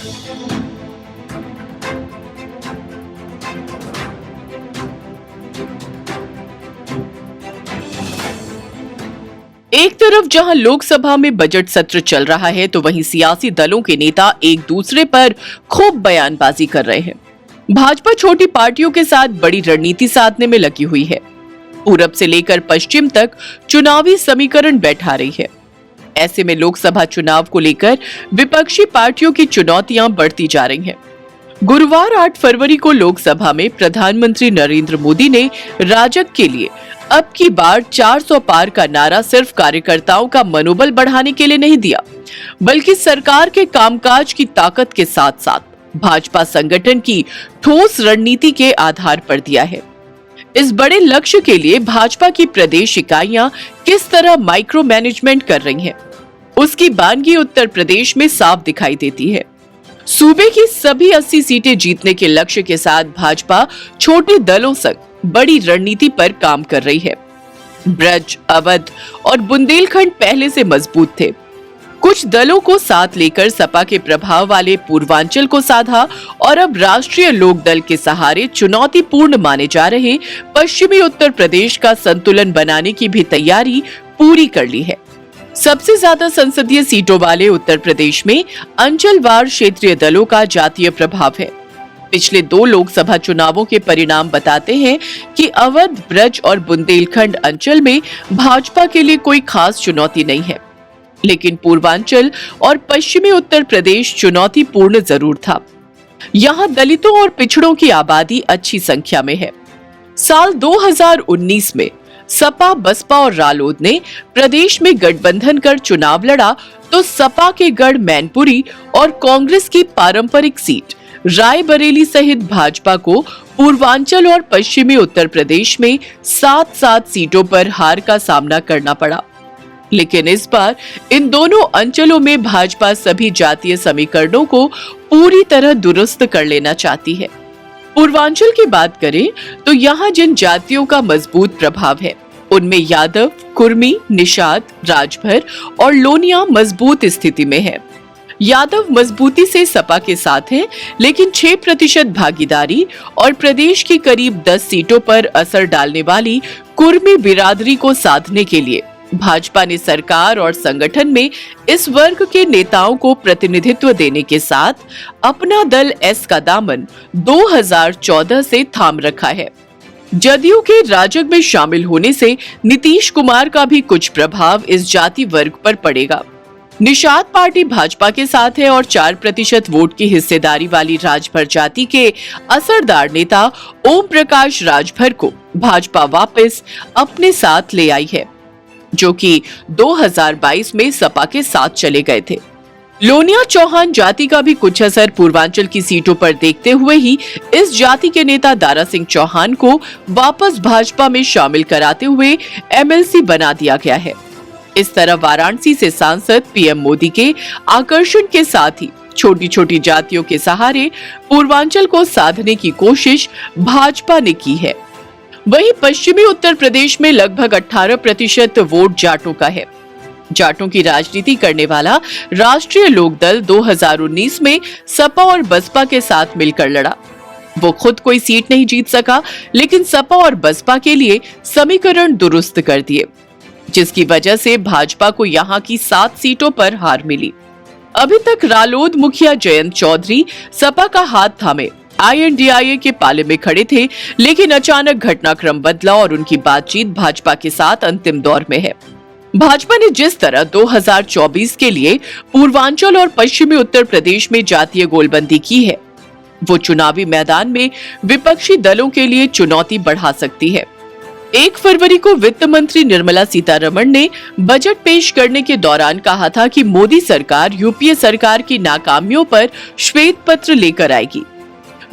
एक तरफ जहां लोकसभा में बजट सत्र चल रहा है तो वहीं सियासी दलों के नेता एक दूसरे पर खूब बयानबाजी कर रहे हैं। भाजपा छोटी पार्टियों के साथ बड़ी रणनीति साधने में लगी हुई है। पूरब से लेकर पश्चिम तक चुनावी समीकरण बैठा रही है। ऐसे में लोकसभा चुनाव को लेकर विपक्षी पार्टियों की चुनौतियां बढ़ती जा रही हैं। गुरुवार 8 फरवरी को लोकसभा में प्रधानमंत्री नरेंद्र मोदी ने राजग के लिए अब की बार 400 पार का नारा सिर्फ कार्यकर्ताओं का मनोबल बढ़ाने के लिए नहीं दिया, बल्कि सरकार के कामकाज की ताकत के साथ साथ भाजपा संगठन की ठोस रणनीति के आधार पर दिया है। इस बड़े लक्ष्य के लिए भाजपा की प्रदेश इकाइयां किस तरह माइक्रो मैनेजमेंट कर रही हैं, उसकी बानगी उत्तर प्रदेश में साफ दिखाई देती है। सूबे की सभी 80 सीटें जीतने के लक्ष्य के साथ भाजपा छोटे दलों से बड़ी रणनीति पर काम कर रही है। ब्रज, अवध और बुंदेलखंड पहले से मजबूत थे। कुछ दलों को साथ लेकर सपा के प्रभाव वाले पूर्वांचल को साधा और अब राष्ट्रीय लोकदल के सहारे चुनौतीपूर्ण माने जा रहे पश्चिमी उत्तर प्रदेश का संतुलन बनाने की भी तैयारी पूरी कर ली है। सबसे ज्यादा संसदीय सीटों वाले उत्तर प्रदेश में अंचलवार क्षेत्रीय दलों का जातीय प्रभाव है। पिछले 2 लोकसभा चुनावों के परिणाम बताते हैं कि अवध, ब्रज और बुंदेलखंड अंचल में भाजपा के लिए कोई खास चुनौती नहीं है, लेकिन पूर्वांचल और पश्चिमी उत्तर प्रदेश चुनौतीपूर्ण जरूर था। यहाँ दलितों और पिछड़ों की आबादी अच्छी संख्या में है। साल 2019 में सपा, बसपा और रालोद ने प्रदेश में गठबंधन कर चुनाव लड़ा तो सपा के गढ़ मैनपुरी और कांग्रेस की पारंपरिक सीट रायबरेली सहित भाजपा को पूर्वांचल और पश्चिमी उत्तर प्रदेश में 7-7 सीटों पर हार का सामना करना पड़ा। लेकिन इस बार इन दोनों अंचलों में भाजपा सभी जातीय समीकरणों को पूरी तरह दुरुस्त कर लेना चाहती है। पूर्वांचल की बात करें तो यहाँ जिन जातियों का मजबूत प्रभाव है उनमें यादव, कुर्मी, निषाद, राजभर और लोनिया मजबूत स्थिति में है। यादव मजबूती से सपा के साथ हैं, लेकिन 6% भागीदारी और प्रदेश की करीब 10 सीटों पर असर डालने वाली कुर्मी बिरादरी को साधने के लिए भाजपा ने सरकार और संगठन में इस वर्ग के नेताओं को प्रतिनिधित्व देने के साथ अपना दल एस का दामन 2014 से थाम रखा है। जदयू के राजग में शामिल होने से नीतीश कुमार का भी कुछ प्रभाव इस जाति वर्ग पर पड़ेगा। निषाद पार्टी भाजपा के साथ है और 4% वोट की हिस्सेदारी वाली राजभर जाति के असरदार नेता ओम प्रकाश राजभर को भाजपा वापस अपने साथ ले आई है, जो कि 2022 में सपा के साथ चले गए थे। लोनिया चौहान जाति का भी कुछ असर पूर्वांचल की सीटों पर देखते हुए ही इस जाति के नेता दारा सिंह चौहान को वापस भाजपा में शामिल कराते हुए एमएलसी बना दिया गया है। इस तरह वाराणसी से सांसद पीएम मोदी के आकर्षण के साथ ही छोटी छोटी जातियों के सहारे पूर्वांचल को साधने की कोशिश भाजपा ने की है। वहीं पश्चिमी उत्तर प्रदेश में लगभग 18% वोट जाटों का है। जाटों की राजनीति करने वाला राष्ट्रीय लोकदल 2019 में सपा और बसपा के साथ मिलकर लड़ा। वो खुद कोई सीट नहीं जीत सका, लेकिन सपा और बसपा के लिए समीकरण दुरुस्त कर दिए, जिसकी वजह से भाजपा को यहां की 7 सीटों पर हार मिली। अभी तक रालोद मुखिया जयंत चौधरी सपा का हाथ थामे INDIA के पाले में खड़े थे, लेकिन अचानक घटनाक्रम बदला और उनकी बातचीत भाजपा के साथ अंतिम दौर में है। भाजपा ने जिस तरह 2024 के लिए पूर्वांचल और पश्चिमी उत्तर प्रदेश में जातीय गोलबंदी की है, वो चुनावी मैदान में विपक्षी दलों के लिए चुनौती बढ़ा सकती है। 1 फरवरी को वित्त मंत्री निर्मला सीतारमण ने बजट पेश करने के दौरान कहा था कि मोदी सरकार यूपीए सरकार की नाकामियों पर श्वेत पत्र लेकर आएगी।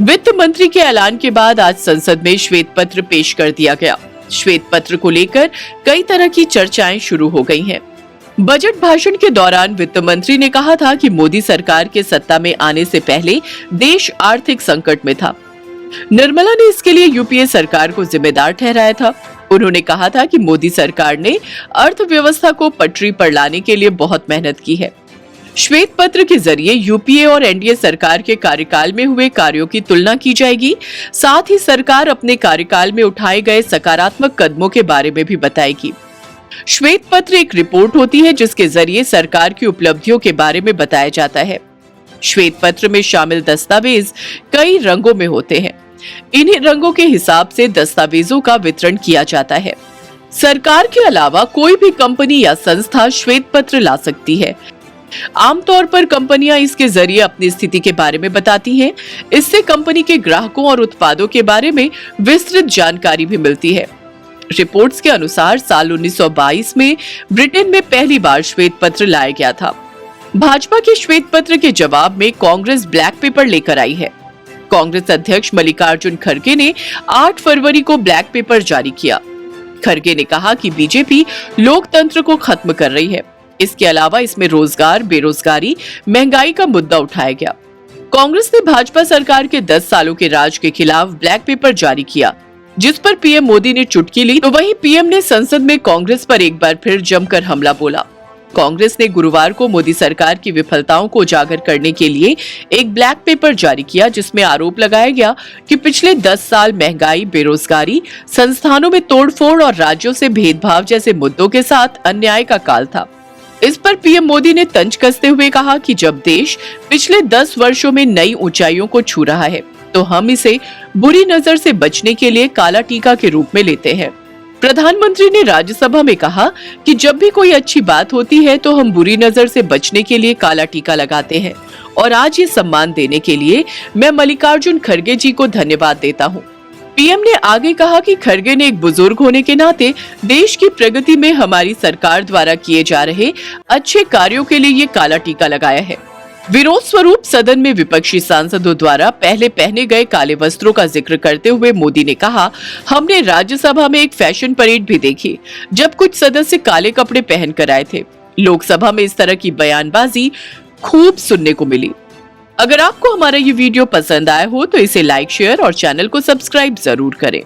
वित्त मंत्री के ऐलान के बाद आज संसद में श्वेत पत्र पेश कर दिया गया। श्वेत पत्र को लेकर कई तरह की चर्चाएं शुरू हो गई हैं। बजट भाषण के दौरान वित्त मंत्री ने कहा था कि मोदी सरकार के सत्ता में आने से पहले देश आर्थिक संकट में था। निर्मला ने इसके लिए यूपीए सरकार को जिम्मेदार ठहराया था। उन्होंने कहा था कि मोदी सरकार ने अर्थव्यवस्था को पटरी पर लाने के लिए बहुत मेहनत की है। श्वेत पत्र के जरिए यूपीए और एनडीए सरकार के कार्यकाल में हुए कार्यों की तुलना की जाएगी। साथ ही सरकार अपने कार्यकाल में उठाए गए सकारात्मक कदमों के बारे में भी बताएगी। श्वेत पत्र एक रिपोर्ट होती है जिसके जरिए सरकार की उपलब्धियों के बारे में बताया जाता है। श्वेत पत्र में शामिल दस्तावेज कई रंगों में होते हैं। इन्हीं रंगों के हिसाब से दस्तावेजों का वितरण किया जाता है। सरकार के अलावा कोई भी कंपनी या संस्था श्वेत पत्र ला सकती है। आमतौर पर कंपनियां इसके जरिए अपनी स्थिति के बारे में बताती हैं। इससे कंपनी के ग्राहकों और उत्पादों के बारे में विस्तृत जानकारी भी मिलती है। रिपोर्ट्स के अनुसार साल 1922 में ब्रिटेन में पहली बार श्वेत पत्र लाया गया था। भाजपा के श्वेत पत्र के जवाब में कांग्रेस ब्लैक पेपर लेकर आई है। कांग्रेस अध्यक्ष मल्लिकार्जुन खड़गे ने 8 फरवरी को ब्लैक पेपर जारी किया। खड़गे ने कहा कि बीजेपी लोकतंत्र को खत्म कर रही है। इसके अलावा इसमें रोजगार, बेरोजगारी, महंगाई का मुद्दा उठाया गया। कांग्रेस ने भाजपा सरकार के 10 सालों के राज के खिलाफ ब्लैक पेपर जारी किया, जिस पर पीएम मोदी ने चुटकी ली, तो वहीं पीएम ने संसद में कांग्रेस पर एक बार फिर जमकर हमला बोला। कांग्रेस ने गुरुवार को मोदी सरकार की विफलताओं को उजागर करने के लिए एक ब्लैक पेपर जारी किया, जिसमें आरोप लगाया गया कि पिछले 10 साल महंगाई, बेरोजगारी, संस्थानों में तोड़फोड़ और राज्यों से भेदभाव जैसे मुद्दों के साथ अन्याय का काल था। इस पर पीएम मोदी ने तंज कसते हुए कहा कि जब देश पिछले 10 वर्षों में नई ऊंचाइयों को छू रहा है, तो हम इसे बुरी नजर से बचने के लिए काला टीका के रूप में लेते हैं। प्रधानमंत्री ने राज्यसभा में कहा कि जब भी कोई अच्छी बात होती है तो हम बुरी नजर से बचने के लिए काला टीका लगाते हैं, और आज ये सम्मान देने के लिए मैं मल्लिकार्जुन खड़गे जी को धन्यवाद देता हूँ। पीएम ने आगे कहा कि खड़गे ने एक बुजुर्ग होने के नाते देश की प्रगति में हमारी सरकार द्वारा किए जा रहे अच्छे कार्यों के लिए ये काला टीका लगाया है। विरोध स्वरूप सदन में विपक्षी सांसदों द्वारा पहले पहने गए काले वस्त्रों का जिक्र करते हुए मोदी ने कहा, हमने राज्यसभा में एक फैशन परेड भी देखी जब कुछ सदस्य काले कपड़े पहन कर आए थे। लोकसभा में इस तरह की बयानबाजी खूब सुनने को मिली। अगर आपको हमारा ये वीडियो पसंद आया हो तो इसे लाइक, शेयर और चैनल को सब्सक्राइब जरूर करें।